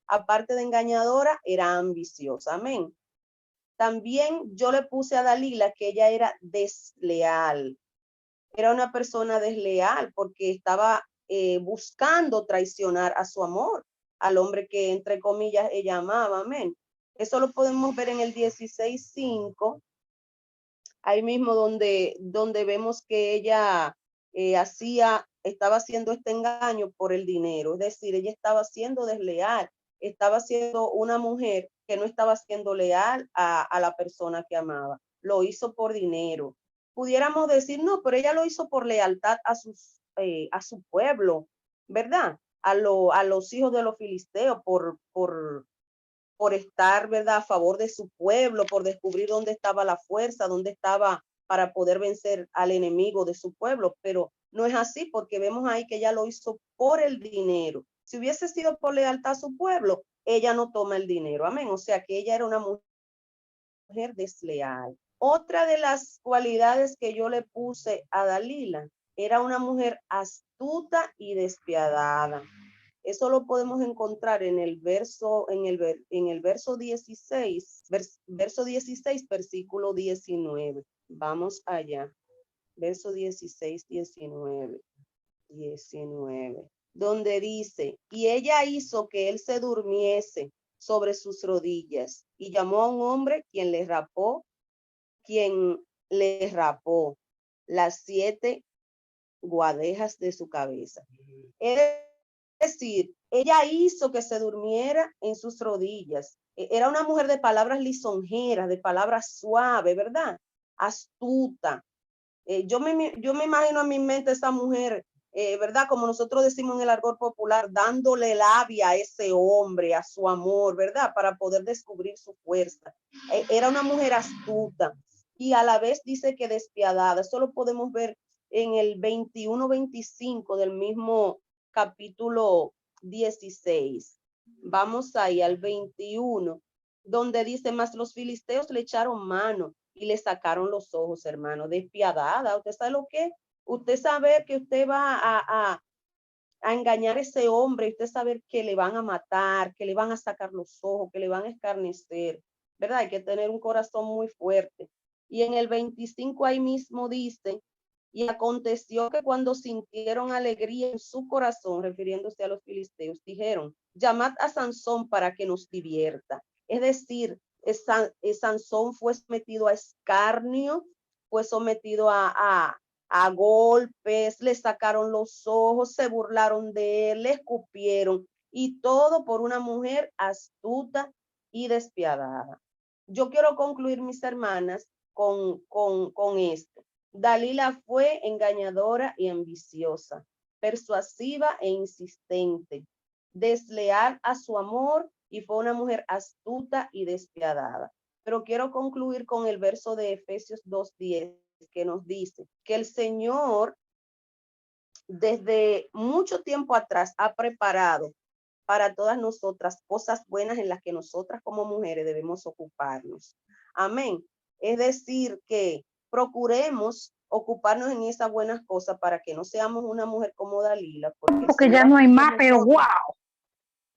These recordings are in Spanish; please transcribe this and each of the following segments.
aparte de engañadora, era ambiciosa. Amén. También yo le puse a Dalila que ella era desleal. Era una persona desleal porque estaba buscando traicionar a su amor, al hombre que entre comillas ella amaba. Amén. Eso lo podemos ver en el 16:5, ahí mismo donde vemos que ella estaba haciendo este engaño por el dinero. Es decir, ella estaba siendo desleal, estaba siendo una mujer que no estaba siendo leal a la persona que amaba. Lo hizo por dinero. Pudiéramos decir, no, pero ella lo hizo por lealtad a su pueblo, ¿verdad? A los hijos de los filisteos, por estar, ¿verdad?, a favor de su pueblo, por descubrir dónde estaba la fuerza, dónde estaba para poder vencer al enemigo de su pueblo. Pero no es así, porque vemos ahí que ella lo hizo por el dinero. Si hubiese sido por lealtad a su pueblo, ella no toma el dinero. Amén. O sea que ella era una mujer desleal. Otra de las cualidades que yo le puse a Dalila era una mujer astuta y despiadada. Eso lo podemos encontrar en el verso 16, verso 16, versículo 19. Vamos allá. Verso 16, 19. Donde dice, y ella hizo que él se durmiese sobre sus rodillas y llamó a un hombre quien le rapó las 7 guadejas de su cabeza. Es decir, ella hizo que se durmiera en sus rodillas. Era una mujer de palabras lisonjeras, de palabras suaves, ¿verdad? Astuta. Yo me imagino a mi mente esa mujer, ¿verdad? Como nosotros decimos en el argot popular, dándole labia a ese hombre, a su amor, ¿verdad? Para poder descubrir su fuerza. Era una mujer astuta y a la vez dice que despiadada. Eso lo podemos ver en el 21-25 del mismo capítulo 16. Vamos ahí al 21, donde dice, mas los filisteos le echaron mano y le sacaron los ojos, hermano. Despiadada. ¿Usted sabe lo que? Usted sabe que usted va a engañar a ese hombre, usted sabe que le van a matar, que le van a sacar los ojos, que le van a escarnecer, ¿verdad? Hay que tener un corazón muy fuerte. Y en el 25 ahí mismo dice, y aconteció que cuando sintieron alegría en su corazón, refiriéndose a los filisteos, dijeron, llamad a Sansón para que nos divierta. Es decir, Sansón fue sometido a escarnio, fue sometido a golpes, le sacaron los ojos, se burlaron de él, le escupieron, y todo por una mujer astuta y despiadada. Yo quiero concluir, mis hermanas, con esto. Dalila fue engañadora y ambiciosa, persuasiva e insistente, desleal a su amor, y fue una mujer astuta y despiadada. Pero quiero concluir con el verso de Efesios 2:10, que nos dice que el Señor desde mucho tiempo atrás ha preparado para todas nosotras cosas buenas en las que nosotras como mujeres debemos ocuparnos. Amén. Es decir, que procuremos ocuparnos en esas buenas cosas para que no seamos una mujer como Dalila, porque ya no hay más, pero wow.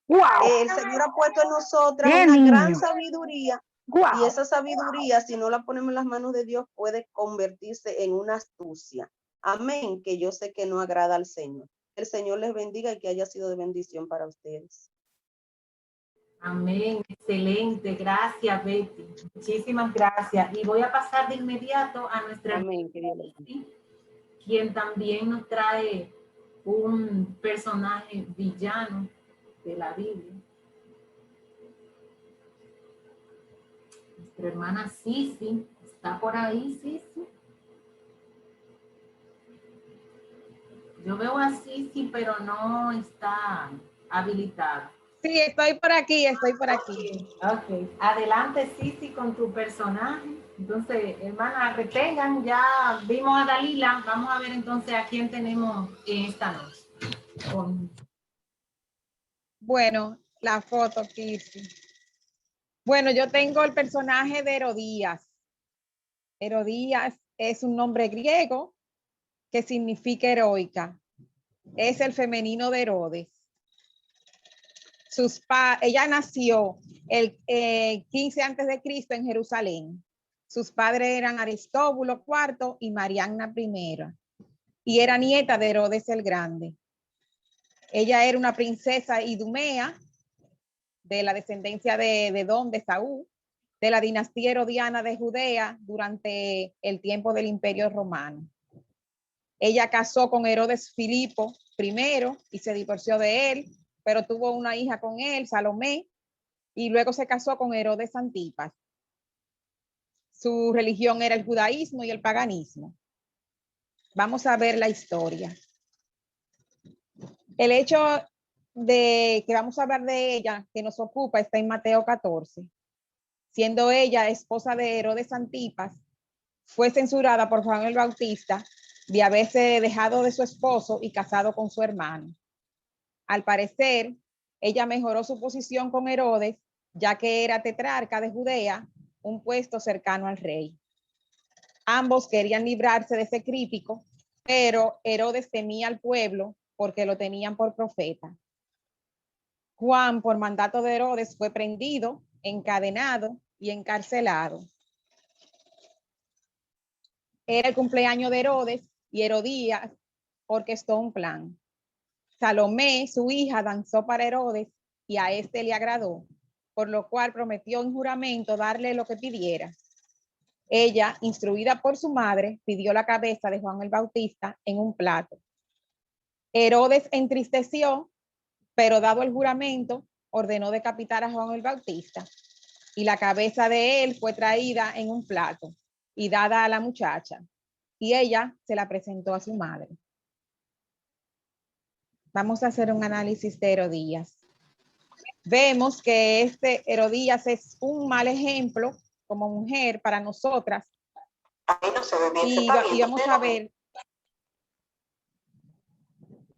El Señor ha puesto en nosotras una gran sabiduría. Wow. Y esa sabiduría, si no la ponemos en las manos de Dios, puede convertirse en una astucia. Amén, que yo sé que no agrada al Señor. El Señor les bendiga y que haya sido de bendición para ustedes. Amén, excelente, gracias Betty, muchísimas gracias. Y voy a pasar de inmediato a nuestra Amén, Betty, quien también nos trae un personaje villano de la Biblia. Nuestra hermana Sisi, ¿está por ahí, Sisi? Yo veo a Sisi, pero no está habilitada. Sí, estoy por aquí, estoy por aquí. Ok, adelante Sisi con tu personaje. Entonces, hermana, retengan, ya vimos a Dalila, vamos a ver entonces a quién tenemos en esta noche. Bueno, la foto aquí. Bueno, yo tengo el personaje de Herodías. Herodías es un nombre griego que significa heroica. Es el femenino de Herodes. Ella nació el 15 antes de Cristo en Jerusalén. Sus padres eran Aristóbulo IV y Marianna I, y era nieta de Herodes el Grande. Ella era una princesa idumea de la descendencia de Edom, de Saúl, de la dinastía herodiana de Judea durante el tiempo del Imperio Romano. Ella casó con Herodes Filipo I y se divorció de él, pero tuvo una hija con él, Salomé, y luego se casó con Herodes Antipas. Su religión era el judaísmo y el paganismo. Vamos a ver la historia. El hecho de que vamos a hablar de ella, que nos ocupa, está en Mateo 14. Siendo ella esposa de Herodes Antipas, fue censurada por Juan el Bautista de haberse dejado de su esposo y casado con su hermano. Al parecer, ella mejoró su posición con Herodes, ya que era tetrarca de Judea, un puesto cercano al rey. Ambos querían librarse de ese crítico, pero Herodes temía al pueblo porque lo tenían por profeta. Juan, por mandato de Herodes, fue prendido, encadenado y encarcelado. Era el cumpleaños de Herodes y Herodías orquestó un plan. Salomé, su hija, danzó para Herodes y a este le agradó, por lo cual prometió en juramento darle lo que pidiera. Ella, instruida por su madre, pidió la cabeza de Juan el Bautista en un plato. Herodes entristeció, pero dado el juramento, ordenó decapitar a Juan el Bautista, y la cabeza de él fue traída en un plato y dada a la muchacha, y ella se la presentó a su madre. Vamos a hacer un análisis de Herodías. Vemos que este Herodías es un mal ejemplo como mujer para nosotras. Y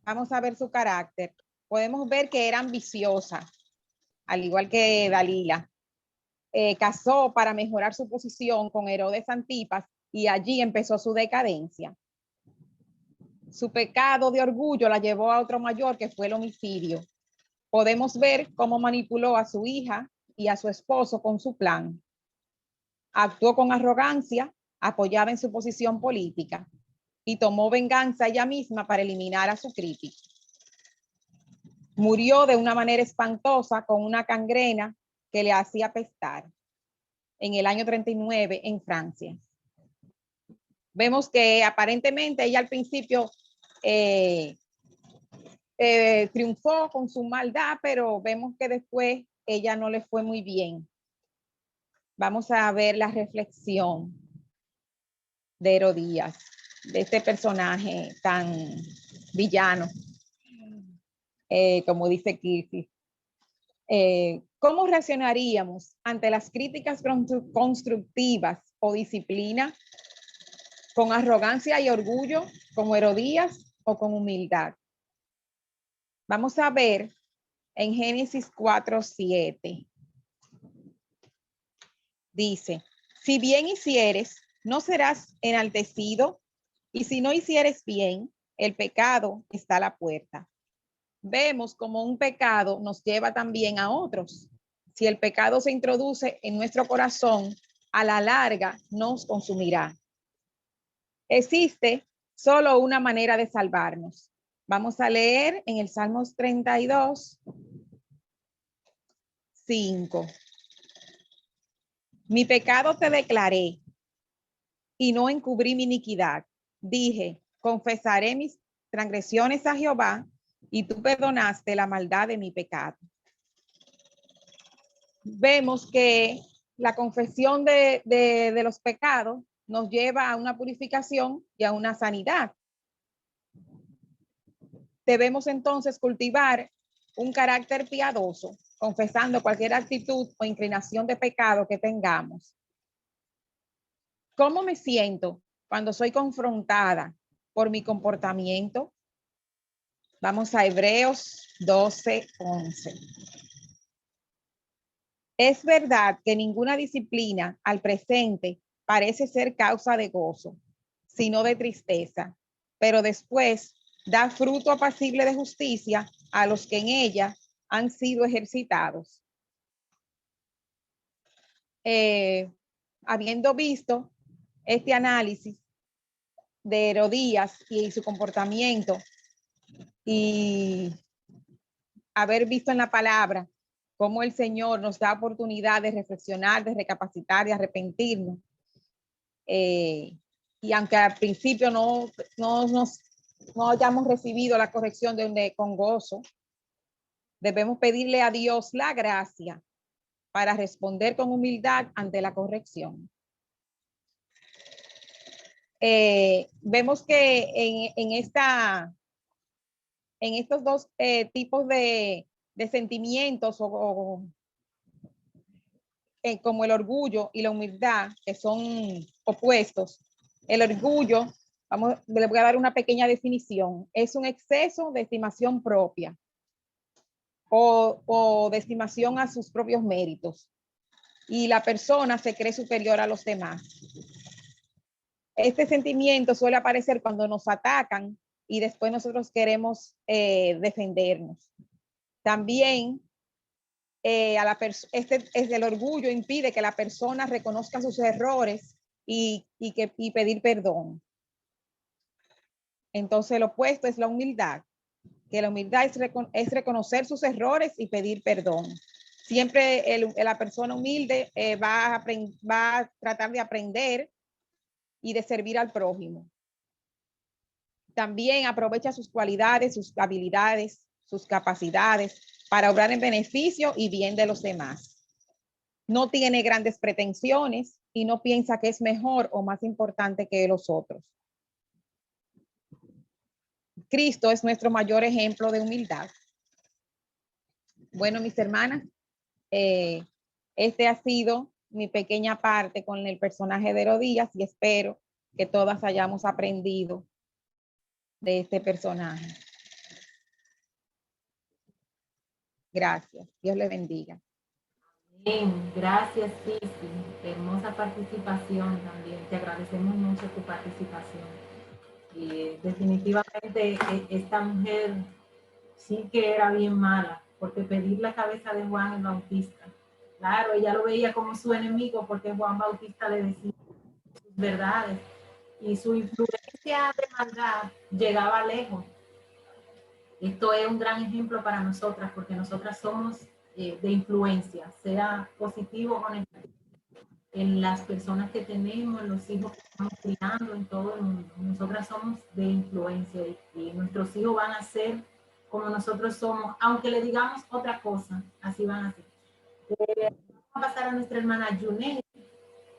vamos a ver su carácter. Podemos ver que era ambiciosa, al igual que Dalila. Casó para mejorar su posición con Herodes Antipas y allí empezó su decadencia. Su pecado de orgullo la llevó a otro mayor, que fue el homicidio. Podemos ver cómo manipuló a su hija y a su esposo con su plan. Actuó con arrogancia, apoyada en su posición política, y tomó venganza ella misma para eliminar a su crítico. Murió de una manera espantosa con una gangrena que le hacía apestar en el año 39 en Francia. Vemos que aparentemente ella al principio triunfó con su maldad, pero vemos que después ella no le fue muy bien. Vamos a ver la reflexión de Herodías, de este personaje tan villano, como dice Kirsi. ¿Cómo reaccionaríamos ante las críticas constructivas o disciplina? ¿Con arrogancia y orgullo, como Herodías, o con humildad? Vamos a ver en Génesis 4:7. Dice, si bien hicieres, no serás enaltecido, y si no hicieres bien, el pecado está a la puerta. Vemos como un pecado nos lleva también a otros. Si el pecado se introduce en nuestro corazón, a la larga nos consumirá. Existe solo una manera de salvarnos. Vamos a leer en el Salmos 32:5. Mi pecado te declaré y no encubrí mi iniquidad. Dije, confesaré mis transgresiones a Jehová, y tú perdonaste la maldad de mi pecado. Vemos que la confesión de los pecados nos lleva a una purificación y a una sanidad. Debemos entonces cultivar un carácter piadoso, confesando cualquier actitud o inclinación de pecado que tengamos. ¿Cómo me siento cuando soy confrontada por mi comportamiento? Vamos a Hebreos 12:11. Es verdad que ninguna disciplina al presente parece ser causa de gozo, sino de tristeza, pero después da fruto apacible de justicia a los que en ella han sido ejercitados. Habiendo visto este análisis de Herodías y su comportamiento y haber visto en la palabra cómo el Señor nos da oportunidad de reflexionar, de recapacitar, de arrepentirnos. Y aunque al principio no hayamos recibido la corrección con gozo, debemos pedirle a Dios la gracia para responder con humildad ante la corrección. Vemos que en estos dos tipos de sentimientos como el orgullo y la humildad, que son opuestos. El orgullo, le voy a dar una pequeña definición, es un exceso de estimación propia o de estimación a sus propios méritos, y la persona se cree superior a los demás. Este sentimiento suele aparecer cuando nos atacan y después nosotros queremos defendernos. También el orgullo impide que la persona reconozca sus errores y pedir perdón. Entonces el opuesto es la humildad, que la humildad es reconocer sus errores y pedir perdón. Siempre la persona humilde va a tratar de aprender y de servir al prójimo. También aprovecha sus cualidades, sus habilidades, sus capacidades para obrar en beneficio y bien de los demás. No tiene grandes pretensiones y no piensa que es mejor o más importante que los otros. Cristo es nuestro mayor ejemplo de humildad. Bueno, mis hermanas, este ha sido mi pequeña parte con el personaje de Herodías y espero que todas hayamos aprendido de este personaje. Gracias. Dios le bendiga. Bien, gracias, Cici. Hermosa participación también. Te agradecemos mucho tu participación. Y definitivamente esta mujer sí que era bien mala, porque pedir la cabeza de Juan el Bautista. Claro, ella lo veía como su enemigo porque Juan Bautista le decía sus verdades y su influencia de maldad llegaba lejos. Esto es un gran ejemplo para nosotras porque nosotras somos de influencia, sea positivo o negativo, en las personas que tenemos, en los hijos que estamos criando, en todo el mundo. Nosotras somos de influencia y nuestros hijos van a ser como nosotros somos, aunque le digamos otra cosa, así van a ser. Vamos a pasar a nuestra hermana Junet,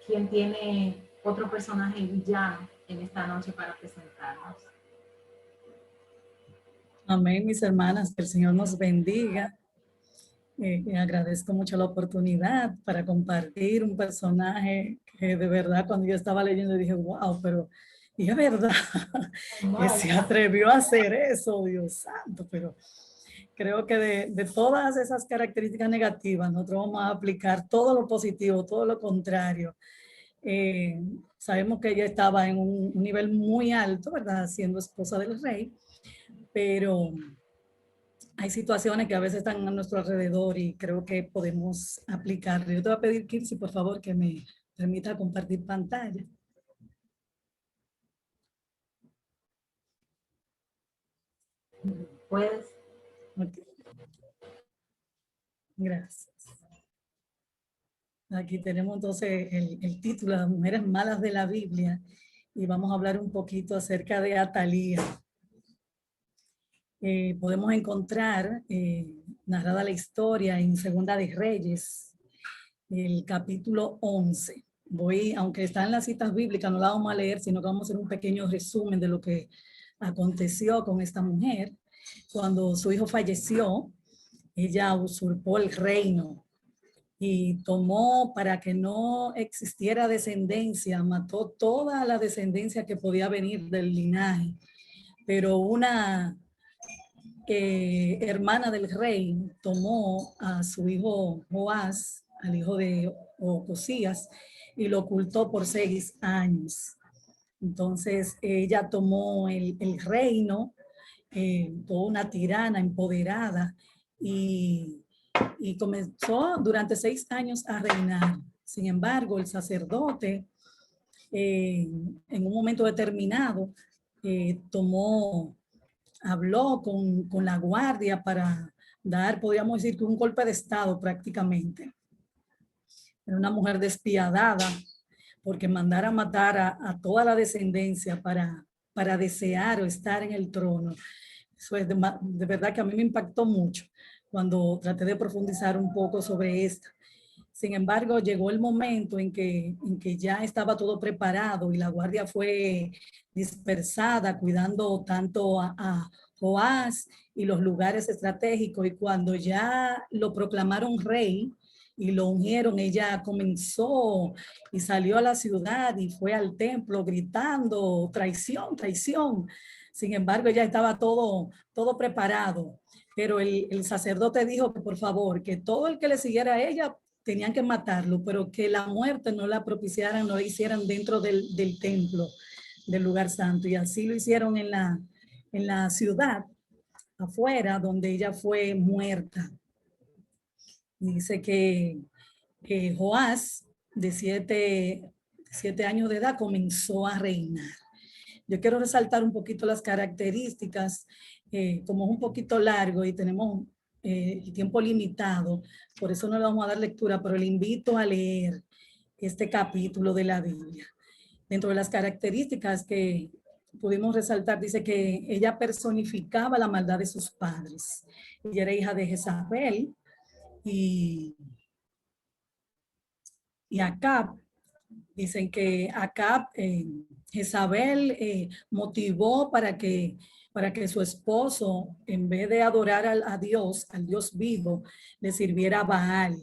quien tiene otro personaje villano en esta noche para presentarnos. Amén, mis hermanas, que el Señor nos bendiga. Agradezco mucho la oportunidad para compartir un personaje que de verdad cuando yo estaba leyendo dije, wow, pero y es verdad que se atrevió a hacer eso, Dios santo, pero creo que de todas esas características negativas nosotros vamos a aplicar todo lo positivo, todo lo contrario. Sabemos que ella estaba en un nivel muy alto, ¿verdad? Siendo esposa del rey, pero hay situaciones que a veces están a nuestro alrededor y creo que podemos aplicarlo. Yo te voy a pedir, Kirsi, por favor, que me permita compartir pantalla. ¿Puedes? Okay. Gracias. Aquí tenemos entonces el título, Las mujeres malas de la Biblia, y vamos a hablar un poquito acerca de Atalía. Podemos encontrar narrada la historia en Segunda de Reyes, el capítulo 11. Aunque está en las citas bíblicas, no la vamos a leer, sino que vamos a hacer un pequeño resumen de lo que aconteció con esta mujer. Cuando su hijo falleció, ella usurpó el reino y tomó, para que no existiera descendencia, mató toda la descendencia que podía venir del linaje. Pero una hermana del rey tomó a su hijo Joás, al hijo de Ocosías, y lo ocultó por 6 años. Entonces ella tomó el reino, toda una tirana empoderada, y comenzó durante 6 años a reinar. Sin embargo, el sacerdote en un momento determinado habló con la guardia para dar, podríamos decir, que un golpe de estado prácticamente. Era una mujer despiadada porque mandara a matar a toda la descendencia para desear o estar en el trono. Eso es de verdad que a mí me impactó mucho cuando traté de profundizar un poco sobre esto. Sin embargo, llegó el momento en que ya estaba todo preparado y la guardia fue dispersada, cuidando tanto a Joás y los lugares estratégicos. Y cuando ya lo proclamaron rey y lo ungieron, ella comenzó y salió a la ciudad y fue al templo gritando, traición, traición. Sin embargo, ya estaba todo preparado. Pero el sacerdote dijo que por favor, que todo el que le siguiera a ella tenían que matarlo, pero que la muerte no la propiciaran, no la hicieran dentro del templo, del lugar santo. Y así lo hicieron en la ciudad, afuera, donde ella fue muerta. Dice que Joás, de 7 años de edad, comenzó a reinar. Yo quiero resaltar un poquito las características, como es un poquito largo y tenemos el tiempo limitado, por eso no le vamos a dar lectura, pero le invito a leer este capítulo de la Biblia. Dentro de las características que pudimos resaltar, dice que ella personificaba la maldad de sus padres. Ella era hija de Jezabel y Acab. Dicen que Acab, Jezabel motivó para que su esposo, en vez de adorar a Dios, al Dios vivo, le sirviera a Baal.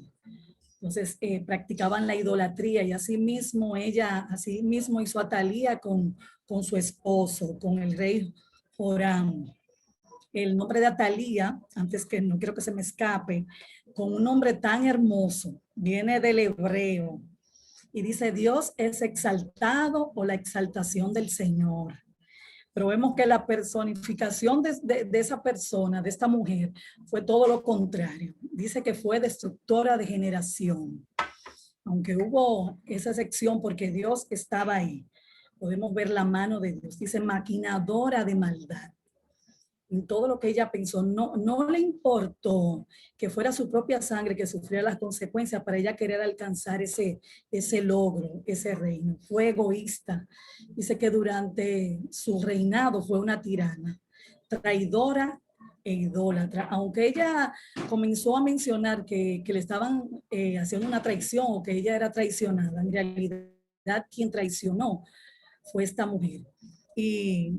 Entonces practicaban la idolatría y así mismo hizo Atalía con su esposo, con el rey Joram. El nombre de Atalía, antes que no quiero que se me escape, con un nombre tan hermoso, viene del hebreo y dice: Dios es exaltado, o la exaltación del Señor. Pero vemos que la personificación de esa persona, de esta mujer, fue todo lo contrario. Dice que fue destructora de generación. Aunque hubo esa sección porque Dios estaba ahí, podemos ver la mano de Dios. Dice maquinadora de maldad. En todo lo que ella pensó, no le importó que fuera su propia sangre que sufriera las consecuencias para ella querer alcanzar ese logro, ese reino. Fue egoísta. Dice que durante su reinado fue una tirana, traidora e idólatra. Aunque ella comenzó a mencionar que le estaban haciendo una traición o que ella era traicionada, en realidad quien traicionó fue esta mujer. Y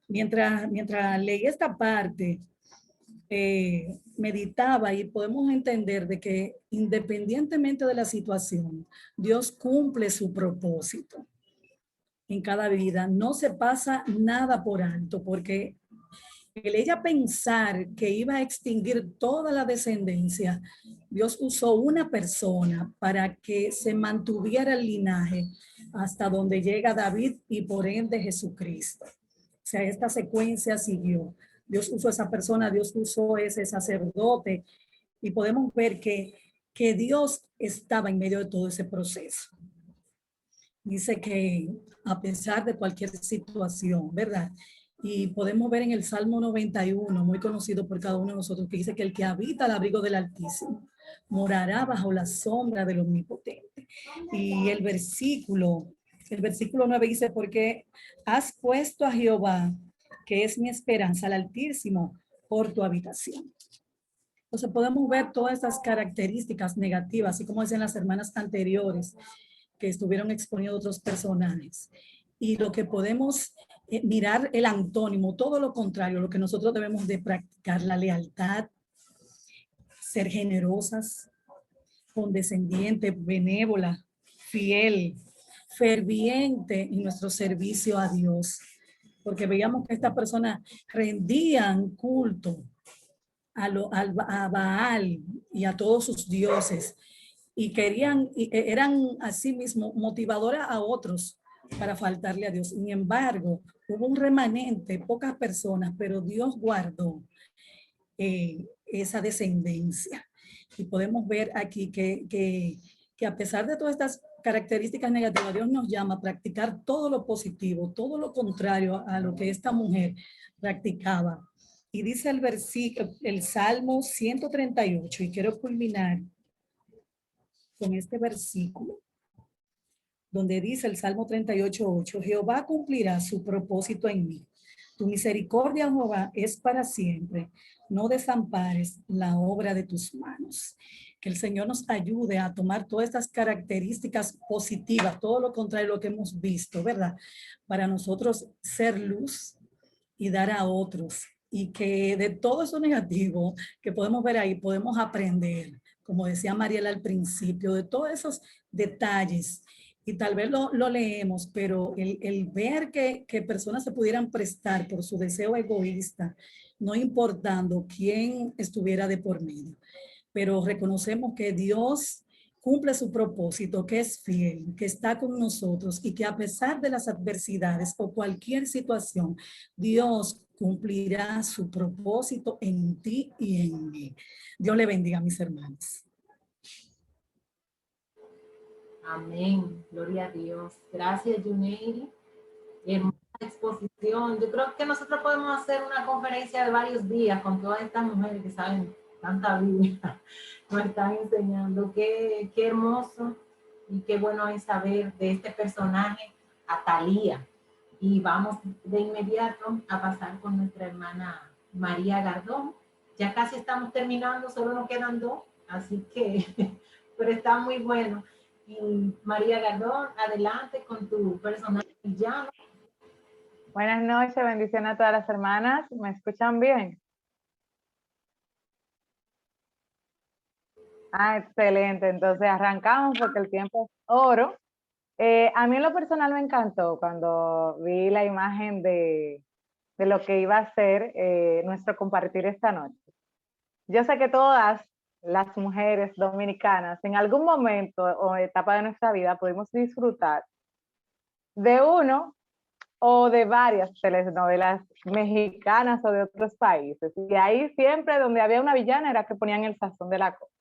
mientras leí esta parte, meditaba y podemos entender de que independientemente de la situación, Dios cumple su propósito en cada vida. No se pasa nada por alto, porque el ella pensar que iba a extinguir toda la descendencia, Dios usó una persona para que se mantuviera el linaje hasta donde llega David y por ende Jesucristo. O sea, esta secuencia siguió. Dios usó esa persona, Dios usó ese sacerdote y podemos ver que Dios estaba en medio de todo ese proceso. Dice que a pesar de cualquier situación, ¿verdad? Y podemos ver en el Salmo 91, muy conocido por cada uno de nosotros, que dice que el que habita al abrigo del Altísimo morará bajo la sombra del Omnipotente. Y el versículo 9 dice: porque has puesto a Jehová, que es mi esperanza, al Altísimo, por tu habitación. Entonces podemos ver todas estas características negativas, así como dicen las hermanas anteriores que estuvieron exponiendo otros personajes. Y lo que podemos mirar el antónimo, todo lo contrario, lo que nosotros debemos de practicar: la lealtad, ser generosas, condescendiente, benévola, fiel, ferviente en nuestro servicio a Dios. Porque veíamos que estas personas rendían culto a Baal y a todos sus dioses y eran asimismo motivadoras a otros para faltarle a Dios. Sin embargo, hubo un remanente, pocas personas, pero Dios guardó esa descendencia. Y podemos ver aquí que a pesar de todas estas características negativas, Dios nos llama a practicar todo lo positivo, todo lo contrario a lo que esta mujer practicaba. Y dice el versículo, el Salmo 138, y quiero culminar con este versículo, donde dice el Salmo 38:8, Jehová cumplirá su propósito en mí. Tu misericordia, Jehová, es para siempre. No desampares la obra de tus manos. Que el Señor nos ayude a tomar todas estas características positivas, todo lo contrario a lo que hemos visto, ¿verdad? Para nosotros ser luz y dar a otros. Y que de todo eso negativo que podemos ver ahí, podemos aprender, como decía Mariela al principio, de todos esos detalles. Y tal vez lo leemos, pero el ver que personas se pudieran prestar por su deseo egoísta, no importando quién estuviera de por medio. Pero reconocemos que Dios cumple su propósito, que es fiel, que está con nosotros y que a pesar de las adversidades o cualquier situación, Dios cumplirá su propósito en ti y en mí. Dios le bendiga, mis hermanos. Amén. Gloria a Dios. Gracias, Yuneiri. Hermosa exposición. Yo creo que nosotros podemos hacer una conferencia de varios días con todas estas mujeres que saben tanta Biblia. Nos están enseñando. Qué hermoso y qué bueno es saber de este personaje, Atalía. Y vamos de inmediato a pasar con nuestra hermana María Gardón. Ya casi estamos terminando, solo nos quedan 2, así que, pero está muy bueno. Y María Gardón, adelante con tu personaje villano. Buenas noches, bendiciones a todas las hermanas. ¿Me escuchan bien? Excelente. Entonces arrancamos porque el tiempo es oro. A mí en lo personal me encantó cuando vi la imagen de lo que iba a ser nuestro compartir esta noche. Yo sé que todas las mujeres dominicanas en algún momento o etapa de nuestra vida pudimos disfrutar de uno o de varias telenovelas mexicanas o de otros países. Y ahí siempre donde había una villana era que ponían el sazón de la cosa.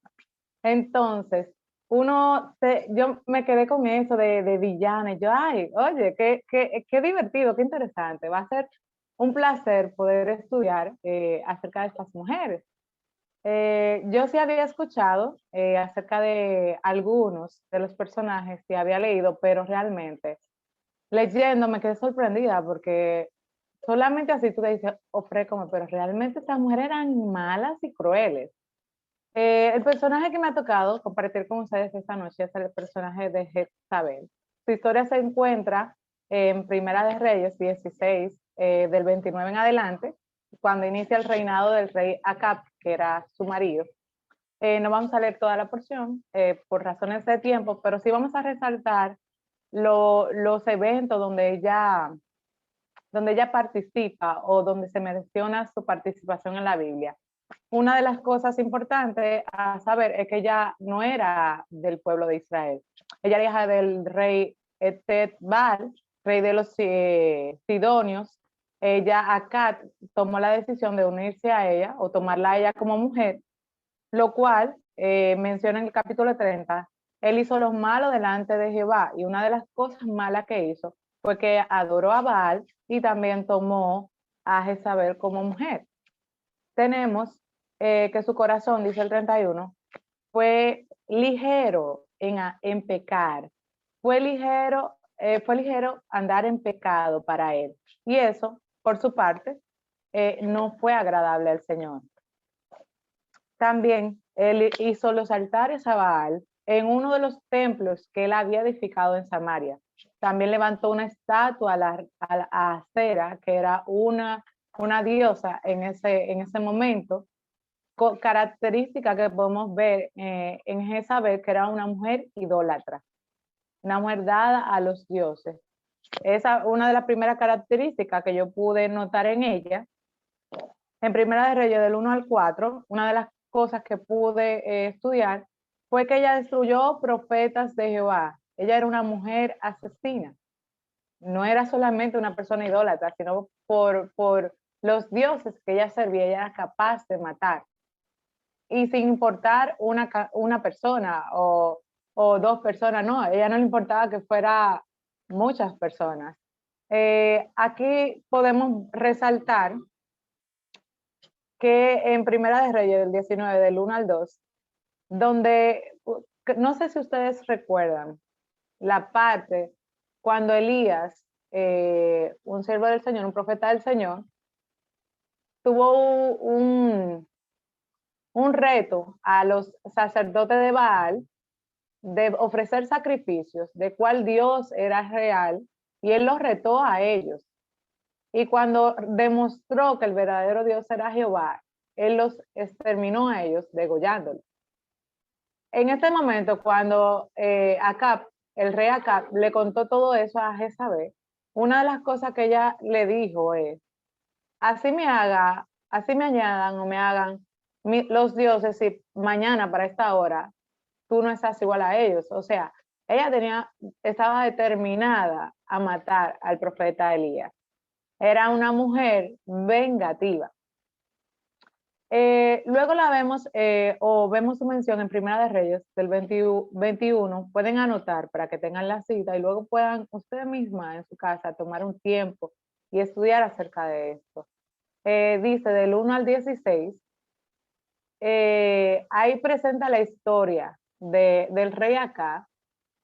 Entonces, yo me quedé con eso de villana y yo, ay, oye, qué divertido, qué interesante. Va a ser un placer poder estudiar acerca de estas mujeres. Yo sí había escuchado acerca de algunos de los personajes, sí había leído, pero realmente leyendo me quedé sorprendida porque solamente así tú te dices, ofrécome, pero realmente estas mujeres eran malas y crueles. El personaje que me ha tocado compartir con ustedes esta noche es el personaje de Jezabel. Su historia se encuentra en Primera de Reyes 16, del 29 en adelante, cuando inicia el reinado del rey Acab, que era su marido. No vamos a leer toda la porción por razones de tiempo, pero sí vamos a resaltar los eventos donde ella participa o donde se menciona su participación en la Biblia. Una de las cosas importantes a saber es que ella no era del pueblo de Israel. Ella era hija del rey Etbal, rey de los Sidonios. Ella, Acat, tomó la decisión de unirse a ella o tomarla a ella como mujer, lo cual menciona en el capítulo 30, él hizo lo malo delante de Jehová, y una de las cosas malas que hizo fue que adoró a Baal y también tomó a Jezabel como mujer. Tenemos que su corazón, dice el 31, fue ligero en pecar, fue ligero andar en pecado para él, y eso, por su parte, no fue agradable al Señor. También él hizo los altares a Baal en uno de los templos que él había edificado en Samaria. También levantó una estatua a Acera, que era una diosa en ese momento, con característica que podemos ver en Jezabel, que era una mujer idólatra, una mujer dada a los dioses. Esa es una de las primeras características que yo pude notar en ella. En Primera de Reyes, del 1 al 4, una de las cosas que pude estudiar fue que ella destruyó profetas de Jehová. Ella era una mujer asesina. No era solamente una persona idólatra, sino por los dioses que ella servía, ella era capaz de matar. y sin importar una persona o 2 personas, no, a ella no le importaba que fuera muchas personas. Aquí podemos resaltar que en Primera de Reyes del 19, del 1 al 2, donde, no sé si ustedes recuerdan, la parte cuando Elías, un siervo del Señor, un profeta del Señor, tuvo un reto a los sacerdotes de Baal de ofrecer sacrificios, de cuál Dios era real, y él los retó a ellos. Y cuando demostró que el verdadero Dios era Jehová, él los exterminó a ellos, degollándolos. En este momento, cuando Acab, el rey Acab, le contó todo eso a Jezabel, una de las cosas que ella le dijo es, así me añadan o me hagan los dioses, y mañana para esta hora tú no estás igual a ellos. O sea, ella estaba determinada a matar al profeta Elías. Era una mujer vengativa. Luego la vemos, o vemos su mención en Primera de Reyes del 21, pueden anotar para que tengan la cita y luego puedan ustedes mismas en su casa tomar un tiempo y estudiar acerca de esto. Dice del 1 al 16, ahí presenta la historia del rey Acab.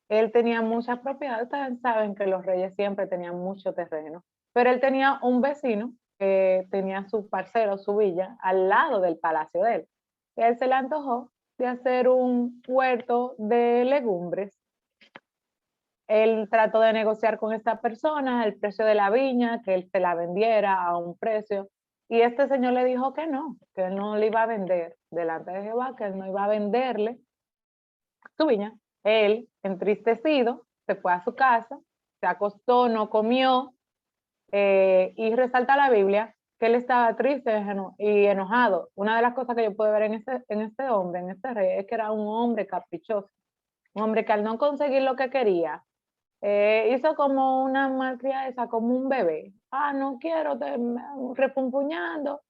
Él tenía muchas propiedades, ustedes saben que los reyes siempre tenían mucho terreno, pero él tenía un vecino que tenía su parcero, su villa, al lado del palacio de él. Y a él se le antojó de hacer un huerto de legumbres. Él trató de negociar con esta persona el precio de la viña, que él se la vendiera a un precio, y este señor le dijo que él no le iba a vender delante de Jehová, que él no iba a venderle su viña. Él, entristecido, se fue a su casa, se acostó, no comió, y resalta la Biblia que él estaba triste y enojado. Una de las cosas que yo puedo ver en este hombre, en este rey, es que era un hombre caprichoso, un hombre que al no conseguir lo que quería, hizo como una malcriadeza, como un bebé. No quiero, repunpuñando,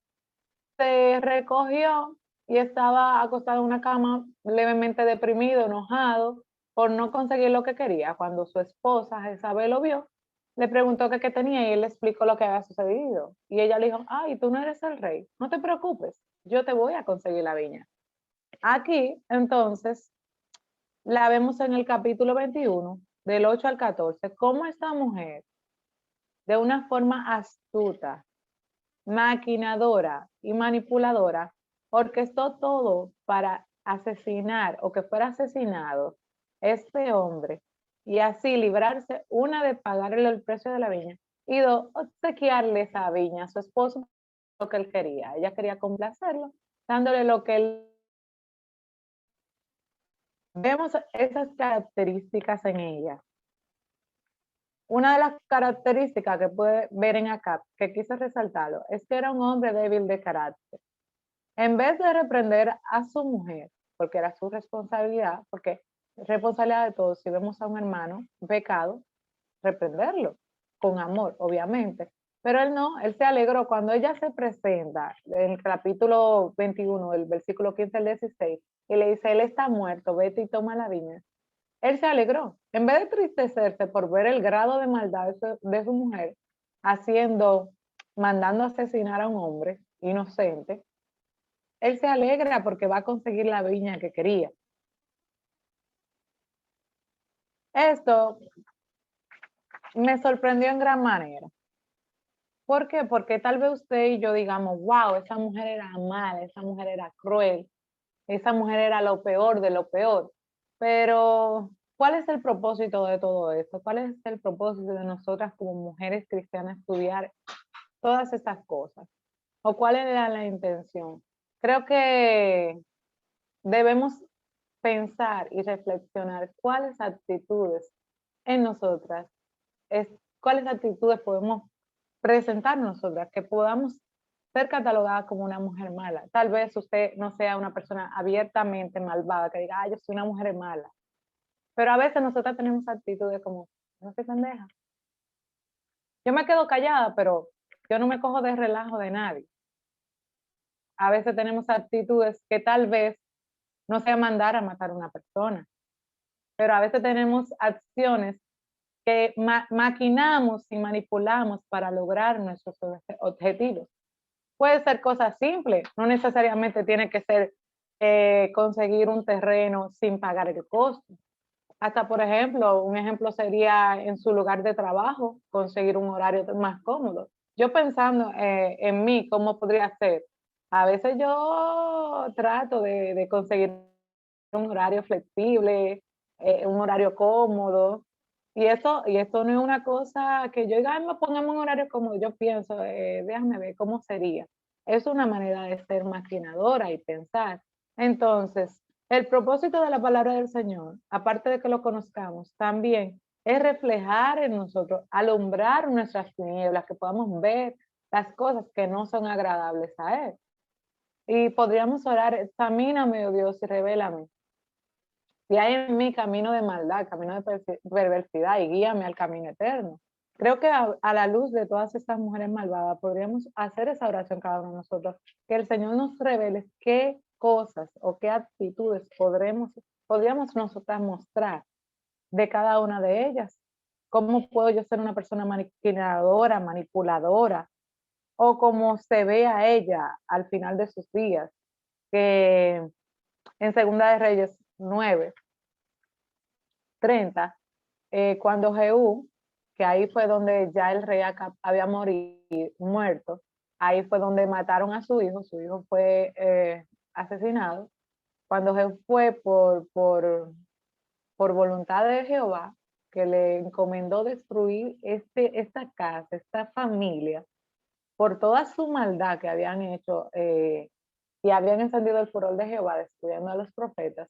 se recogió y estaba acostado en una cama levemente deprimido, enojado por no conseguir lo que quería. Cuando su esposa Jezabel lo vio, le preguntó qué tenía y él le explicó lo que había sucedido. Y ella le dijo, ay, tú no eres el rey, no te preocupes, yo te voy a conseguir la viña. Aquí, entonces, la vemos en el capítulo 21, del 8 al 14, cómo esta mujer, de una forma astuta, maquinadora y manipuladora, orquestó todo para asesinar o que fuera asesinado este hombre y así librarse, una, de pagarle el precio de la viña y dos, obsequiarle esa viña a su esposo, lo que él quería. Ella quería complacerlo, dándole lo que él. Vemos esas características en ella. Una de las características que puede ver en Acab, que quise resaltarlo, es que era un hombre débil de carácter. En vez de reprender a su mujer, porque era su responsabilidad, porque es responsabilidad de todos, si vemos a un hermano pecado, reprenderlo con amor, obviamente. Pero él no, él se alegró cuando ella se presenta en el capítulo 21, del versículo 15 al 16, y le dice, él está muerto, vete y toma la viña. Él se alegró. En vez de tristecerse por ver el grado de maldad de su mujer, mandando asesinar a un hombre inocente, él se alegra porque va a conseguir la viña que quería. Esto me sorprendió en gran manera. ¿Por qué? Porque tal vez usted y yo digamos, wow, esa mujer era mala, esa mujer era cruel, esa mujer era lo peor de lo peor. Pero, ¿cuál es el propósito de todo esto? ¿Cuál es el propósito de nosotras como mujeres cristianas estudiar todas estas cosas? ¿O cuál era la intención? Creo que debemos pensar y reflexionar cuáles actitudes en nosotras, cuáles actitudes podemos presentar nosotras, que podamos ser catalogada como una mujer mala. Tal vez usted no sea una persona abiertamente malvada, que diga, yo soy una mujer mala. Pero a veces nosotras tenemos actitudes como, no sé, pendeja. Yo me quedo callada, pero yo no me cojo de relajo de nadie. a veces tenemos actitudes que tal vez no sea mandar a matar a una persona, pero a veces tenemos acciones que maquinamos y manipulamos para lograr nuestros objetivos. Puede ser cosas simples, no necesariamente tiene que ser conseguir un terreno sin pagar el costo. Hasta, por ejemplo, un ejemplo sería en su lugar de trabajo, conseguir un horario más cómodo. Yo pensando en mí, ¿cómo podría ser? A veces yo trato de conseguir un horario flexible, un horario cómodo, y esto no es una cosa que yo diga, no pongamos un horario cómodo, yo pienso, déjame ver cómo sería. Es una manera de ser maquinadora y pensar. Entonces, el propósito de la palabra del Señor, aparte de que lo conozcamos, también es reflejar en nosotros, alumbrar nuestras tinieblas, que podamos ver las cosas que no son agradables a Él. Y podríamos orar, examíname, oh Dios, y revélame si hay en mí camino de maldad, camino de perversidad, y guíame al camino eterno. Creo que a la luz de todas estas mujeres malvadas podríamos hacer esa oración cada uno de nosotros, que el Señor nos revele qué cosas o qué actitudes podríamos nosotras mostrar de cada una de ellas. ¿Cómo puedo yo ser una persona maquinadora, manipuladora? O como se ve a ella al final de sus días, que en Segunda de Reyes 9:30, cuando Jehú, que ahí fue donde ya el rey Acab había muerto, ahí fue donde mataron a su hijo fue asesinado. Cuando Jehú fue por voluntad de Jehová, que le encomendó destruir esta casa, esta familia, por toda su maldad que habían hecho y habían encendido el furor de Jehová destruyendo a los profetas,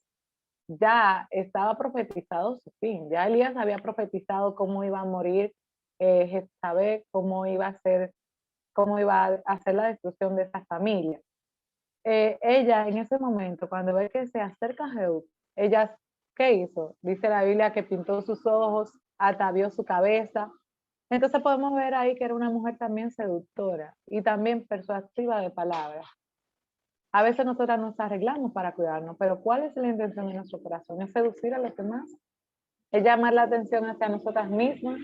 ya estaba profetizado su fin. Ya Elías había profetizado cómo iba a morir Jezabel, cómo iba a hacer la destrucción de esa familia. Ella en ese momento, cuando ve que se acerca a Jehú, ella, ¿qué hizo? Dice la Biblia que pintó sus ojos, atavió su cabeza. Entonces podemos ver ahí que era una mujer también seductora y también persuasiva de palabras. A veces nosotras nos arreglamos para cuidarnos, pero ¿cuál es la intención de nuestro corazón? ¿Es seducir a los demás? ¿Es llamar la atención hacia nosotras mismas?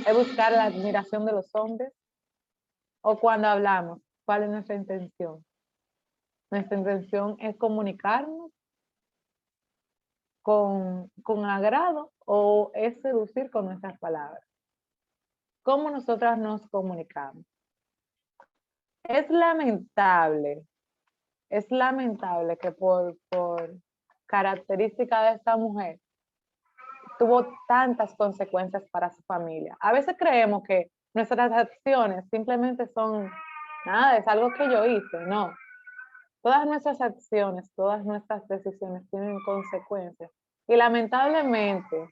¿Es buscar la admiración de los hombres? ¿O cuando hablamos, cuál es nuestra intención? ¿Nuestra intención es comunicarnos con agrado o es seducir con nuestras palabras? ¿Cómo nosotras nos comunicamos? Es lamentable que por característica de esta mujer tuvo tantas consecuencias para su familia. A veces creemos que nuestras acciones simplemente son, nada, es algo que yo hice. No, todas nuestras acciones, todas nuestras decisiones tienen consecuencias. Y lamentablemente,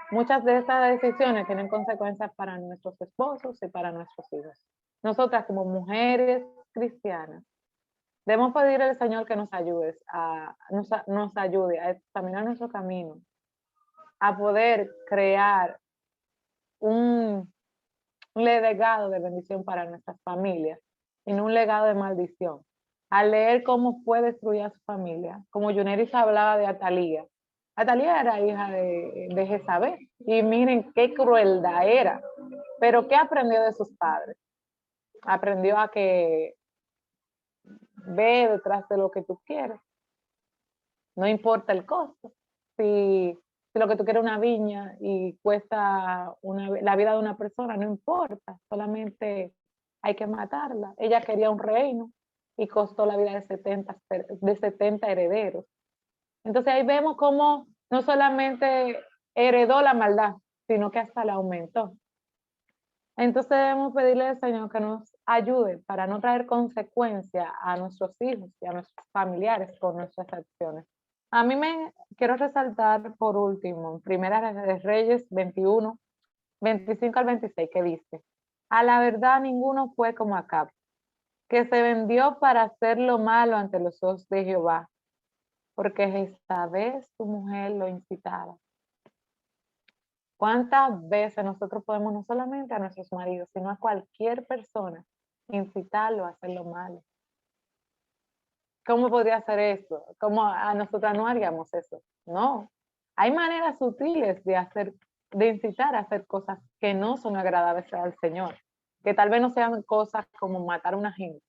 muchas de estas decisiones tienen consecuencias para nuestros esposos y para nuestros hijos. Nosotras como mujeres cristianas, debemos pedir al Señor que nos ayude a examinar nuestro camino, a poder crear un legado de bendición para nuestras familias y no un legado de maldición. Al leer cómo fue destruida su familia, como Yuneris hablaba de Atalía. Atalía era hija de Jezabel y miren qué crueldad era, pero ¿qué aprendió de sus padres? Aprendió a que ve detrás de lo que tú quieres, no importa el costo. Si lo que tú quieres es una viña y cuesta la vida de una persona, no importa, solamente hay que matarla. Ella quería un reino y costó la vida de 70 herederos. Entonces ahí vemos cómo no solamente heredó la maldad, sino que hasta la aumentó. Entonces debemos pedirle al Señor que nos ayude para no traer consecuencia a nuestros hijos y a nuestros familiares con nuestras acciones. A mí me quiero resaltar por último, Primera de Reyes 21, 25 al 26, que dice: a la verdad ninguno fue como Acab, que se vendió para hacer lo malo ante los ojos de Jehová, porque Jezabel su mujer lo incitaba. ¿Cuántas veces nosotros podemos no solamente a nuestros maridos, sino a cualquier persona incitarlo a hacer lo malo? ¿cómo podría hacer eso? ¿Cómo a nosotras no haríamos eso? No. Hay maneras sutiles de incitar a hacer cosas que no son agradables al Señor, que tal vez no sean cosas como matar a una gente,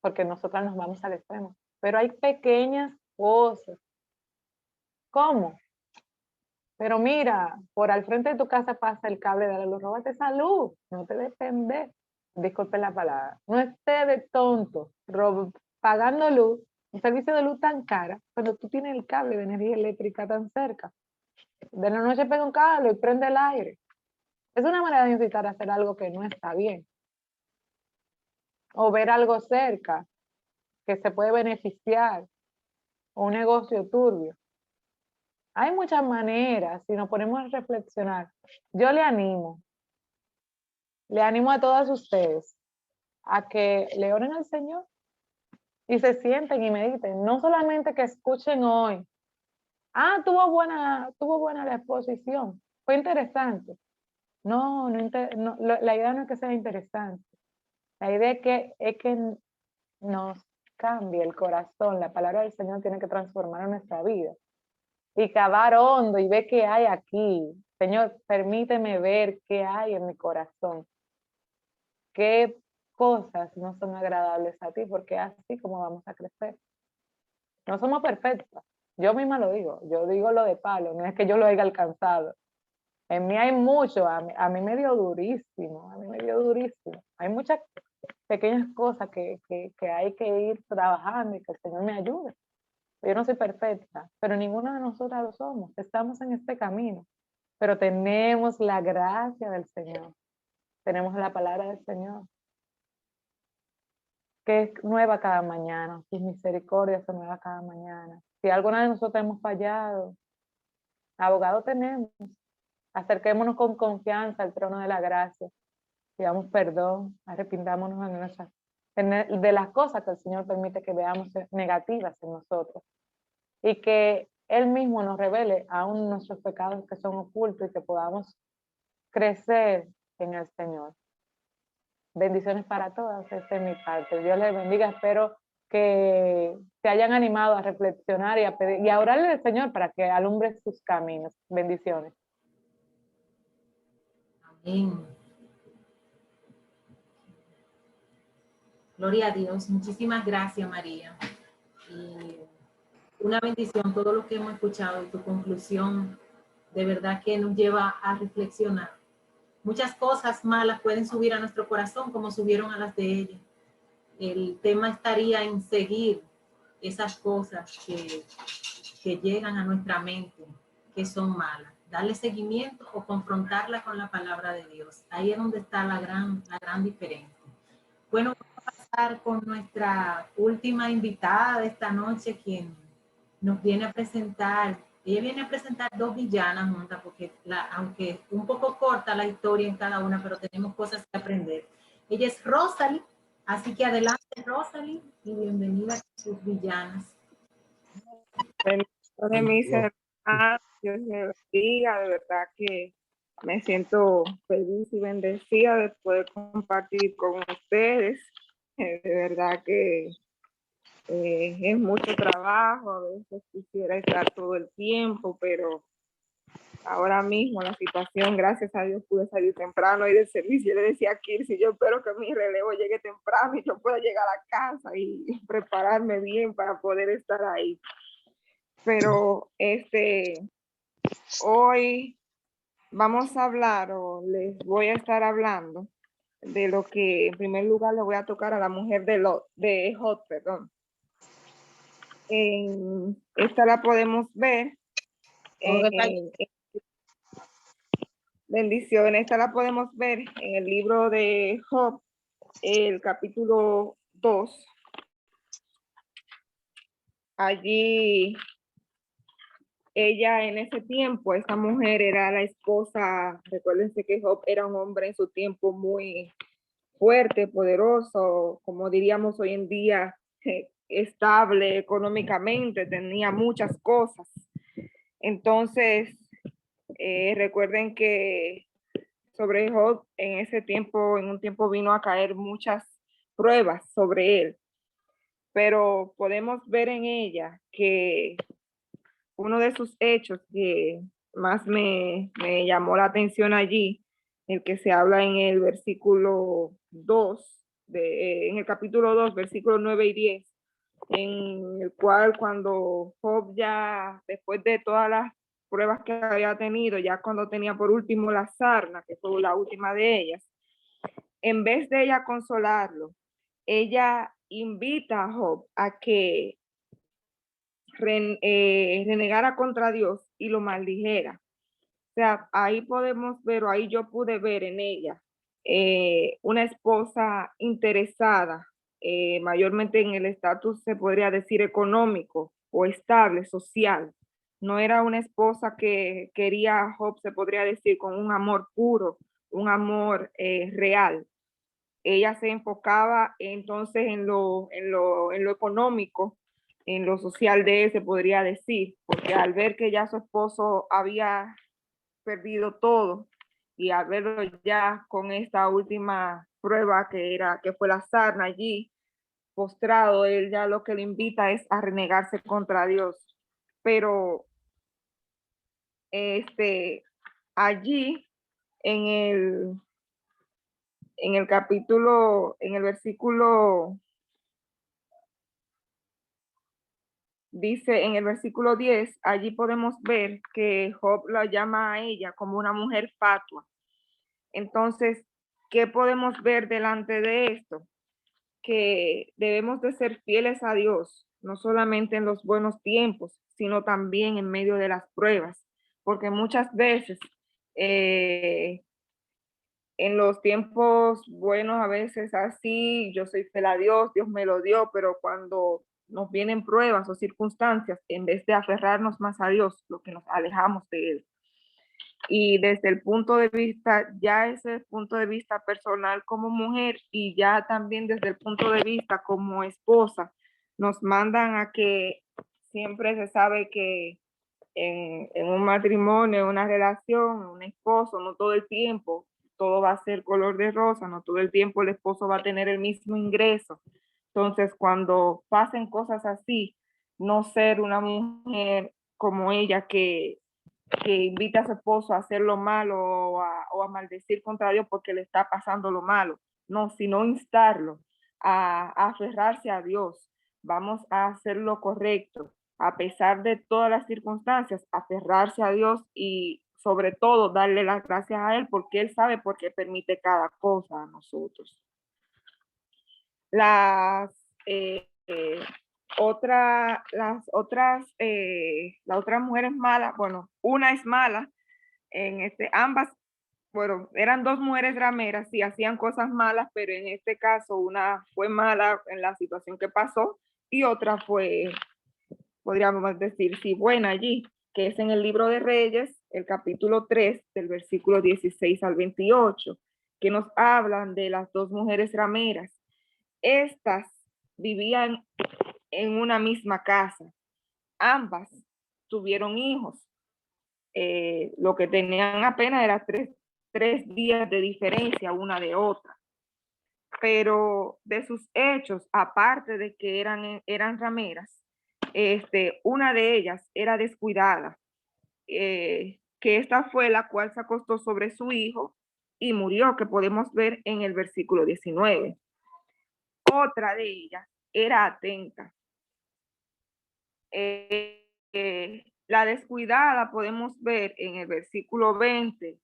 porque nosotras nos vamos al extremo, pero hay pequeñas cosas. ¿Cómo? Pero mira, por al frente de tu casa pasa el cable de la luz, róbate esa luz, no te depende. Disculpen la palabra, no esté de tonto pagando luz, un servicio de luz tan cara, cuando tú tienes el cable de energía eléctrica tan cerca. De la noche pega un cable y prende el aire. Es una manera de incitar a hacer algo que no está bien. O ver algo cerca que se puede beneficiar, o un negocio turbio. Hay muchas maneras, si nos ponemos a reflexionar. Yo le animo a todas ustedes a que le oren al Señor y se sienten y mediten. No solamente que escuchen hoy. Ah, tuvo buena la exposición. Fue interesante. No, la idea no es que sea interesante. La idea es que nos cambie el corazón. La palabra del Señor tiene que transformar nuestra vida. Y cavar hondo y ver qué hay aquí. Señor, permíteme ver qué hay en mi corazón. Qué cosas no son agradables a ti, porque es así como vamos a crecer. No somos perfectas. Yo misma lo digo. Yo digo lo de palo. No es que yo lo haya alcanzado. En mí hay mucho. A mí me dio durísimo. Hay muchas pequeñas cosas que hay que ir trabajando y que el Señor me ayude. Yo no soy perfecta, pero ninguna de nosotras lo somos. Estamos en este camino, pero tenemos la gracia del Señor. Tenemos la palabra del Señor, que es nueva cada mañana. Sus misericordias son nuevas cada mañana. Si alguna de nosotros hemos fallado, abogado tenemos. Acerquémonos con confianza al trono de la gracia. Pidamos perdón, arrepintámonos de las cosas que el Señor permite que veamos negativas en nosotros. Y que Él mismo nos revele aún nuestros pecados que son ocultos y que podamos crecer en el Señor. Bendiciones para todas, esta es mi parte. Dios les bendiga, espero que se hayan animado a reflexionar y a orarle al Señor para que alumbre sus caminos. Bendiciones. Amén. Gloria a Dios. Muchísimas gracias, María. Y una bendición todo lo que hemos escuchado y tu conclusión de verdad que nos lleva a reflexionar. Muchas cosas malas pueden subir a nuestro corazón como subieron a las de ella. El tema estaría en seguir esas cosas que llegan a nuestra mente, que son malas. Darle seguimiento o confrontarla con la palabra de Dios. Ahí es donde está la gran diferencia. Bueno, vamos a pasar con nuestra última invitada de esta noche, quien nos viene a presentar. Ella viene a presentar dos villanas juntas, porque aunque un poco corta la historia en cada una, pero tenemos cosas que aprender. Ella es Rosalie, así que adelante Rosalie y bienvenida a sus villanas. De mis hermanos, Dios me bendiga, de verdad que me siento feliz y bendecida de poder compartir con ustedes. De verdad que es mucho trabajo, a veces quisiera estar todo el tiempo, pero ahora mismo la situación, gracias a Dios, pude salir temprano y del servicio. Yo le decía a Kirsi, yo espero que mi relevo llegue temprano y yo pueda llegar a casa y prepararme bien para poder estar ahí. Pero hoy vamos a hablar, o les voy a estar hablando de lo que en primer lugar le voy a tocar a la mujer de Job, perdón. Esta la podemos ver. Bendiciones, esta la podemos ver en el libro de Job, el capítulo 2. Allí ella en ese tiempo, esta mujer era la esposa, recuérdense que Job era un hombre en su tiempo muy fuerte, poderoso, como diríamos hoy en día, estable económicamente, tenía muchas cosas. Entonces, recuerden que sobre Job en ese tiempo, en un tiempo vino a caer muchas pruebas sobre él. pero podemos ver en ella que uno de sus hechos que más me llamó la atención allí, el que se habla en el versículo 2, en el capítulo 2, versículos 9 y 10, en el cual cuando Job ya, después de todas las pruebas que había tenido, ya cuando tenía por último la sarna, que fue la última de ellas, en vez de ella consolarlo, ella invita a Job a que renegara contra Dios y lo maldijera. O sea, ahí podemos ver, o ahí yo pude ver en ella una esposa interesada, mayormente en el estatus, se podría decir, económico o estable, social. No era una esposa que quería a Job, se podría decir, con un amor puro, un amor real. Ella se enfocaba entonces en lo económico, en lo social de él, se podría decir, porque al ver que ya su esposo había perdido todo y al verlo ya con esta última prueba que fue la sarna allí, postrado, él ya lo que le invita es a renegarse contra Dios. Pero allí en el capítulo, en el versículo, dice en el versículo 10, allí podemos ver que Job la llama a ella como una mujer fatua. Entonces, ¿qué podemos ver delante de esto? Que debemos de ser fieles a Dios, no solamente en los buenos tiempos, sino también en medio de las pruebas, porque muchas veces en los tiempos buenos, a veces así, yo soy fiel a Dios, Dios me lo dio, pero cuando nos vienen pruebas o circunstancias, en vez de aferrarnos más a Dios, lo que nos alejamos de Él. Y desde el punto de vista, ya ese punto de vista personal como mujer y ya también desde el punto de vista como esposa, nos mandan a que siempre se sabe que en un matrimonio, en una relación, un esposo, no todo el tiempo todo va a ser color de rosa, no todo el tiempo el esposo va a tener el mismo ingreso. Entonces, cuando pasen cosas así, no ser una mujer como ella que invita a su esposo a hacer lo malo o a maldecir contra Dios porque le está pasando lo malo. No, sino instarlo a aferrarse a Dios. Vamos a hacer lo correcto, a pesar de todas las circunstancias, aferrarse a Dios y sobre todo darle las gracias a Él porque Él sabe por qué permite cada cosa a nosotros. Las las otras mujeres malas, bueno, una es mala, ambas, bueno, eran dos mujeres rameras y hacían cosas malas, pero en este caso una fue mala en la situación que pasó y otra fue, podríamos decir, sí, buena allí, que es en el libro de Reyes, el capítulo 3, del versículo 16 al 28, que nos hablan de las dos mujeres rameras. Estas vivían en una misma casa. Ambas tuvieron hijos. Lo que tenían apenas era tres días de diferencia una de otra. Pero de sus hechos, aparte de que eran rameras, una de ellas era descuidada, que esta fue la cual se acostó sobre su hijo y murió, que podemos ver en el versículo 19. Otra de ellas era atenta. La descuidada podemos ver en el versículo 20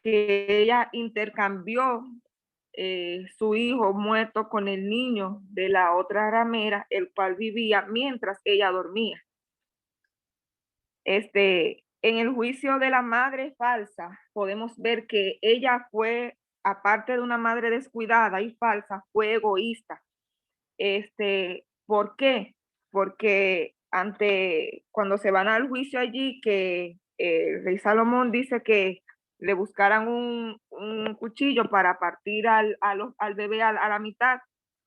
que ella intercambió su hijo muerto con el niño de la otra ramera, el cual vivía mientras ella dormía. En el juicio de la madre falsa, podemos ver que ella fue, aparte de una madre descuidada y falsa, fue egoísta. ¿Por qué? Porque cuando se van al juicio allí, que el rey Salomón dice que le buscaran un cuchillo para partir al bebé a la mitad,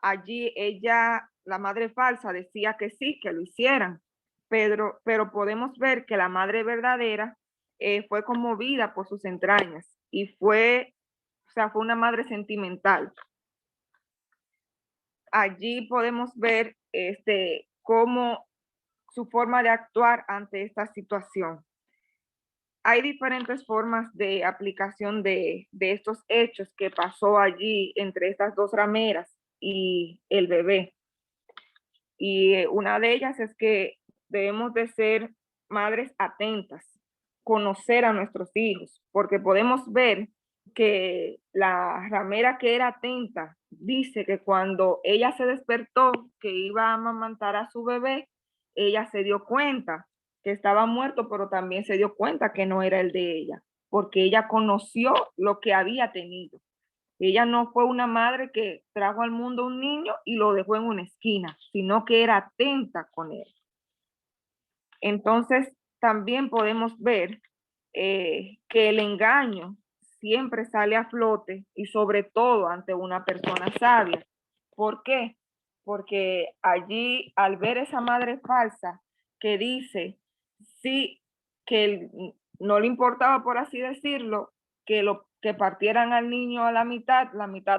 allí ella, la madre falsa, decía que sí, que lo hicieran, pero podemos ver que la madre verdadera fue conmovida por sus entrañas y fue una madre sentimental. allí podemos ver cómo su forma de actuar ante esta situación. Hay diferentes formas de aplicación de estos hechos que pasó allí entre estas dos rameras y el bebé. Y una de ellas es que debemos de ser madres atentas, conocer a nuestros hijos, porque podemos ver que la ramera que era atenta dice que cuando ella se despertó que iba a amamantar a su bebé, ella se dio cuenta que estaba muerto, pero también se dio cuenta que no era el de ella, porque ella conoció lo que había tenido. Ella no fue una madre que trajo al mundo un niño y lo dejó en una esquina, sino que era atenta con él. Entonces, también podemos ver que el engaño siempre sale a flote y sobre todo ante una persona sabia. ¿Por qué? Porque allí, al ver esa madre falsa que dice, sí, que no le importaba, por así decirlo, que partieran al niño a la mitad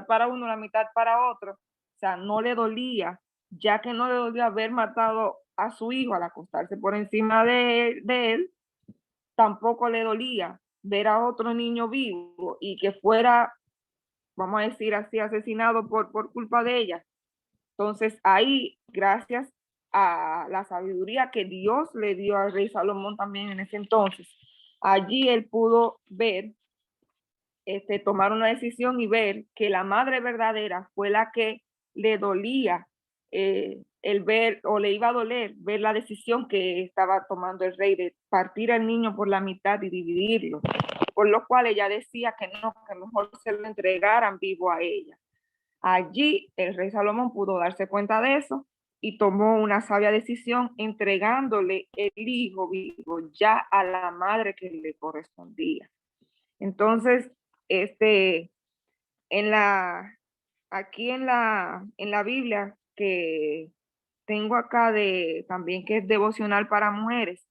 para uno, la mitad para otro, o sea, no le dolía, ya que no le dolía haber matado a su hijo al acostarse por encima de él, tampoco le dolía ver a otro niño vivo y que fuera, vamos a decir así, asesinado por culpa de ella. Entonces ahí, gracias a la sabiduría que Dios le dio al rey Salomón también en ese entonces, allí él pudo ver, tomar una decisión y ver que la madre verdadera fue la que le dolía el ver, o le iba a doler ver la decisión que estaba tomando el rey de partir al niño por la mitad y dividirlo, por lo cual ella decía que no, que mejor se lo entregaran vivo a ella. Allí el rey Salomón pudo darse cuenta de eso y tomó una sabia decisión entregándole el hijo vivo ya a la madre que le correspondía. Entonces, aquí en la Biblia que tengo acá también que es devocional para mujeres,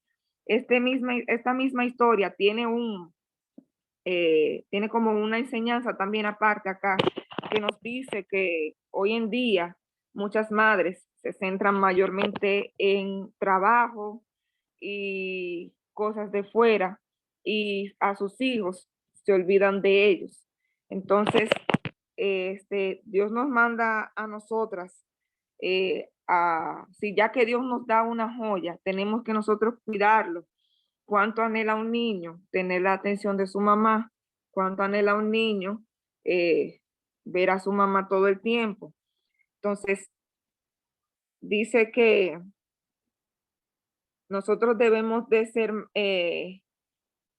esta misma historia tiene tiene como una enseñanza también aparte acá que nos dice que hoy en día muchas madres se centran mayormente en trabajo y cosas de fuera y a sus hijos se olvidan de ellos. Entonces, Dios nos manda a nosotras, si ya que Dios nos da una joya, tenemos que nosotros cuidarlo. ¿Cuánto anhela un niño tener la atención de su mamá? ¿Cuánto anhela un niño ver a su mamá todo el tiempo? Entonces, dice que nosotros debemos de ser,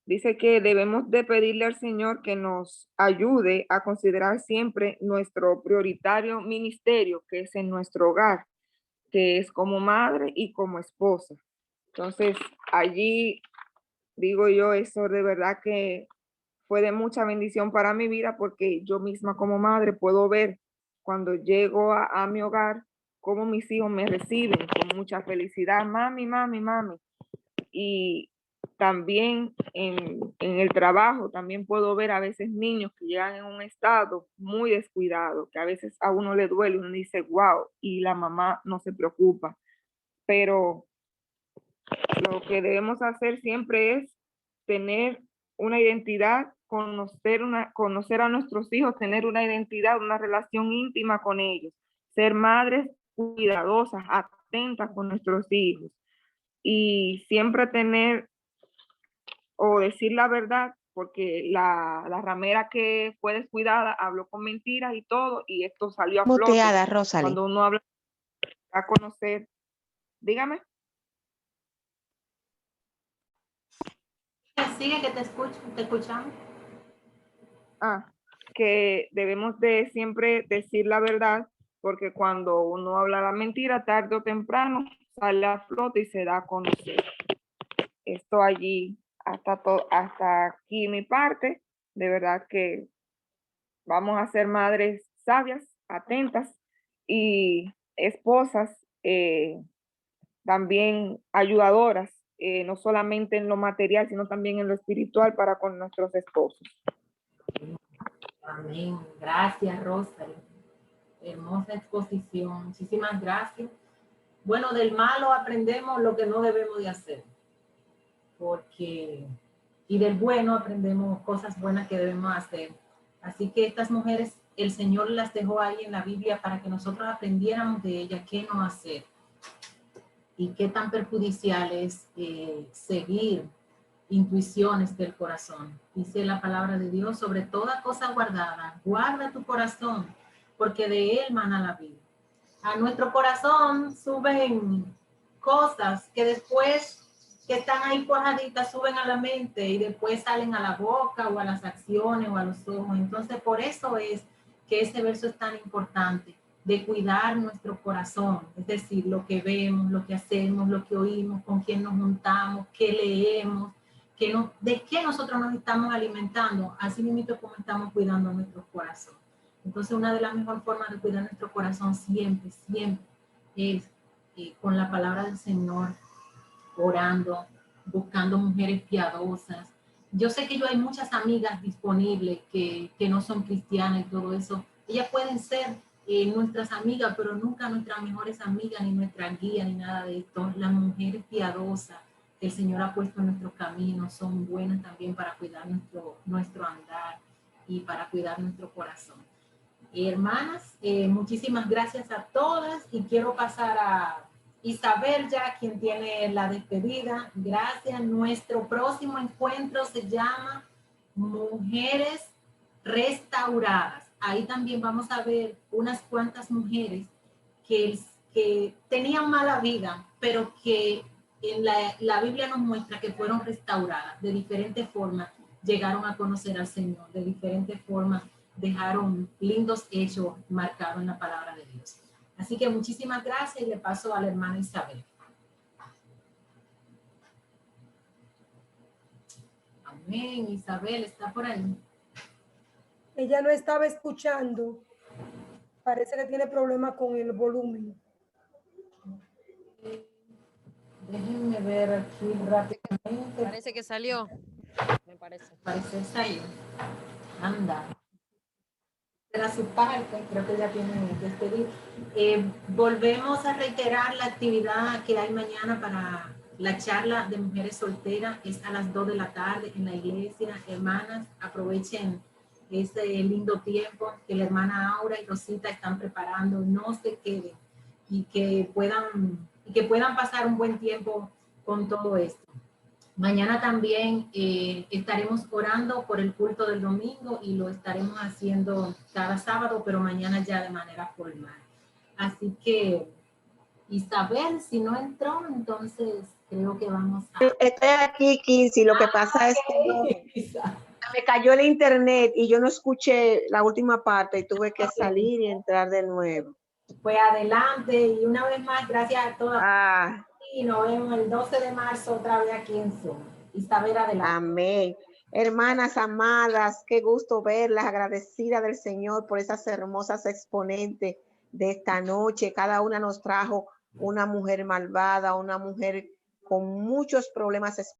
dice que debemos de pedirle al Señor que nos ayude a considerar siempre nuestro prioritario ministerio, que es en nuestro hogar, que es como madre y como esposa. Entonces, allí digo yo, eso de verdad que fue de mucha bendición para mi vida, porque yo misma como madre puedo ver cuando llego a mi hogar cómo mis hijos me reciben con mucha felicidad, mami, mami, mami. Y también en el trabajo, también puedo ver a veces niños que llegan en un estado muy descuidado, que a veces a uno le duele, uno dice, wow, y la mamá no se preocupa. Pero lo que debemos hacer siempre es tener una identidad, conocer a nuestros hijos, tener una identidad, una relación íntima con ellos, ser madres cuidadosas, atentas con nuestros hijos y siempre tener o decir la verdad, porque la ramera que fue descuidada habló con mentiras y todo, y esto salió a flote. Muteada, Rosalie. Cuando uno habla a conocer, dígame. Sigue que te escucho, te escuchamos. Que debemos de siempre decir la verdad, porque cuando uno habla la mentira, tarde o temprano sale a flote y se da a conocer. Esto allí, hasta aquí mi parte. De verdad que vamos a ser madres sabias, atentas y esposas también ayudadoras, no solamente en lo material, sino también en lo espiritual para con nuestros esposos. Amén. Gracias, Rosalie. Hermosa exposición. Muchísimas gracias. Bueno, del malo aprendemos lo que no debemos de hacer. Y del bueno aprendemos cosas buenas que debemos hacer. Así que estas mujeres, el Señor las dejó ahí en la Biblia para que nosotros aprendiéramos de ellas qué no hacer y qué tan perjudicial es seguir intuiciones del corazón. Dice la palabra de Dios: sobre toda cosa guardada, guarda tu corazón, porque de él mana la vida. A nuestro corazón suben cosas que después, que están ahí cuajaditas, suben a la mente y después salen a la boca o a las acciones o a los ojos. Entonces, por eso es que ese verso es tan importante, de cuidar nuestro corazón, es decir, lo que vemos, lo que hacemos, lo que oímos, con quién nos juntamos, qué leemos, de qué nosotros nos estamos alimentando, así mismo como estamos cuidando nuestro corazón. Entonces, una de las mejores formas de cuidar nuestro corazón siempre es con la palabra del Señor, orando, buscando mujeres piadosas. Yo sé que hay muchas amigas disponibles que no son cristianas y todo eso. Ellas pueden ser nuestras amigas, pero nunca nuestras mejores amigas, ni nuestra guía, ni nada de esto. Las mujeres piadosas que el Señor ha puesto en nuestro camino son buenas también para cuidar nuestro andar y para cuidar nuestro corazón. Hermanas, muchísimas gracias a todas y quiero pasar a Isabel ya, quien tiene la despedida. Gracias. Nuestro próximo encuentro se llama Mujeres Restauradas. Ahí también vamos a ver unas cuantas mujeres que tenían mala vida, pero que en la Biblia nos muestra que fueron restauradas de diferentes formas, llegaron a conocer al Señor, de diferentes formas dejaron lindos hechos marcados en la palabra de Dios. Así que muchísimas gracias y le paso a la hermana Isabel. Amén. Isabel, ¿está por ahí? Ella no estaba escuchando. Parece que tiene problemas con el volumen. Déjenme ver aquí rápidamente. Parece que salió. Me parece. Parece que salió. Anda. Era su parte, creo que ya tiene que despedir. Volvemos a reiterar la actividad que hay mañana para la charla de mujeres solteras. Es a las 2 de la tarde en la iglesia. Hermanas, aprovechen ese lindo tiempo que la hermana Aura y Rosita están preparando. No se queden y que puedan pasar un buen tiempo con todo esto. Mañana también estaremos orando por el culto del domingo y lo estaremos haciendo cada sábado, pero mañana ya de manera formal. Así que, Isabel, si no entró, entonces creo que vamos a... Estoy aquí, Kinsey. Lo que pasa es que me cayó el internet y yo no escuché la última parte y tuve que salir y entrar de nuevo. Pues adelante y una vez más, gracias a todas. Y nos vemos el 12 de marzo otra vez aquí en Zoom. Isabel, adelante. Amén. Hermanas amadas, qué gusto verlas, agradecida del Señor por esas hermosas exponentes de esta noche. Cada una nos trajo una mujer malvada, una mujer con muchos problemas espirituales.